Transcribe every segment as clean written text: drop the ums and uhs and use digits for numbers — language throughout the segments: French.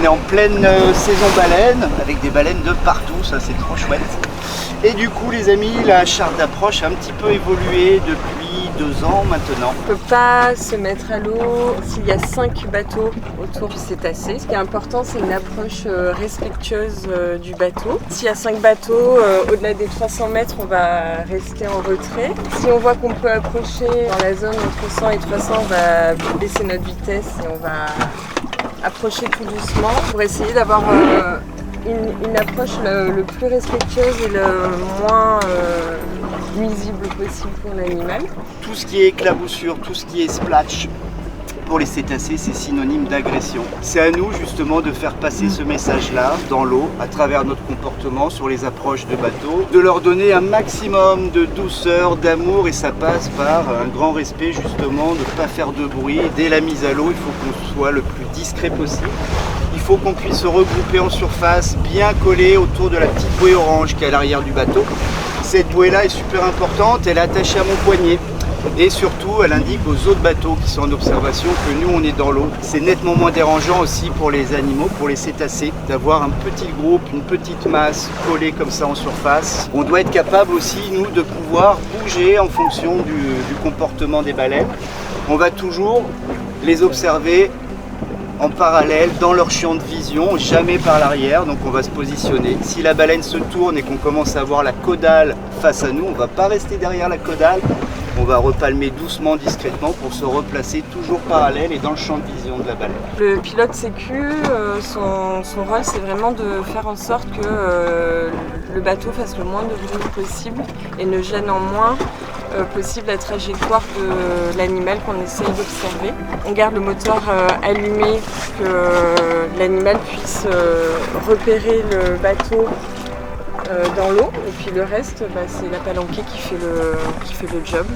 On est en pleine saison baleine, avec des baleines de partout, ça c'est trop chouette. Et du coup les amis, la charte d'approche a un petit peu évolué depuis 2 ans maintenant. On ne peut pas se mettre à l'eau s'il y a 5 bateaux autour du cétacé. Ce qui est important, c'est une approche respectueuse du bateau. S'il y a 5 bateaux, au-delà des 300 mètres, on va rester en retrait. Si on voit qu'on peut approcher dans la zone entre 100 et 300, on va baisser notre vitesse et on va approcher tout doucement pour essayer d'avoir une approche le plus respectueuse et le moins nuisible possible pour l'animal. Tout ce qui est éclaboussure, tout ce qui est splash, pour les cétacés, c'est synonyme d'agression. C'est à nous justement de faire passer ce message-là dans l'eau, à travers notre comportement sur les approches de bateaux, de leur donner un maximum de douceur, d'amour, et ça passe par un grand respect justement, de ne pas faire de bruit. Dès la mise à l'eau, il faut qu'on soit le plus discret possible. Il faut qu'on puisse se regrouper en surface, bien collé autour de la petite bouée orange qui est à l'arrière du bateau. Cette bouée-là est super importante, elle est attachée à mon poignet. Et surtout, elle indique aux autres bateaux qui sont en observation que nous, on est dans l'eau. C'est nettement moins dérangeant aussi pour les animaux, pour les cétacés, d'avoir un petit groupe, une petite masse collée comme ça en surface. On doit être capable aussi, nous, de pouvoir bouger en fonction du comportement des baleines. On va toujours les observer en parallèle dans leur champ de vision, jamais par l'arrière, donc on va se positionner. Si la baleine se tourne et qu'on commence à voir la caudale face à nous, on ne va pas rester derrière la caudale, on va repalmer doucement, discrètement pour se replacer toujours parallèle et dans le champ de vision de la baleine. Le pilote sécu, son rôle c'est vraiment de faire en sorte que le bateau fasse le moins de bruit possible et ne gêne en moins possible la trajectoire de l'animal qu'on essaye d'observer. On garde le moteur allumé pour que l'animal puisse repérer le bateau dans l'eau, et puis le reste, c'est la palanquée qui fait le job.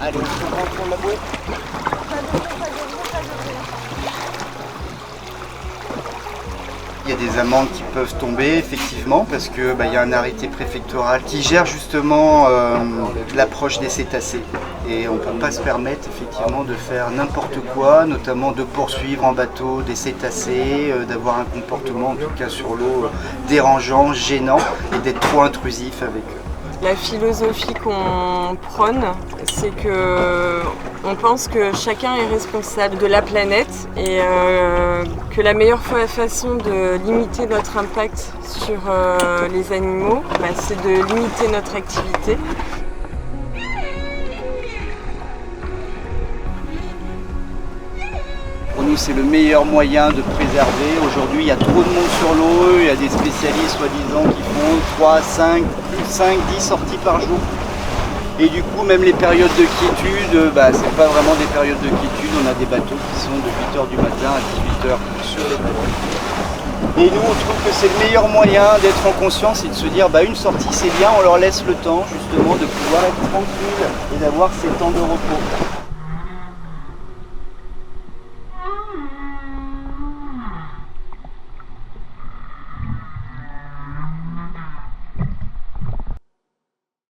Allez, on rentre dans la bouée. Il y a des amendes qui peuvent tomber effectivement parce que y a un arrêté préfectoral qui gère justement l'approche des cétacés et on ne peut pas se permettre effectivement de faire n'importe quoi, notamment de poursuivre en bateau des cétacés, d'avoir un comportement en tout cas sur l'eau dérangeant, gênant et d'être trop intrusif avec eux. La philosophie qu'on prône, c'est que on pense que chacun est responsable de la planète et que la meilleure façon de limiter notre impact sur les animaux, c'est de limiter notre activité. Pour nous, c'est le meilleur moyen de préserver. Aujourd'hui, il y a trop de monde sur l'eau, il y a des spécialistes soi-disant qui font 3, 5, plus 5, 10 sorties par jour. Et du coup, même les périodes de quiétude, c'est pas vraiment des périodes de quiétude. On a des bateaux qui sont de 8h du matin à 18h sur les bateaux. Et nous, on trouve que c'est le meilleur moyen d'être en conscience et de se dire, une sortie c'est bien, on leur laisse le temps justement de pouvoir être tranquille et d'avoir ces temps de repos.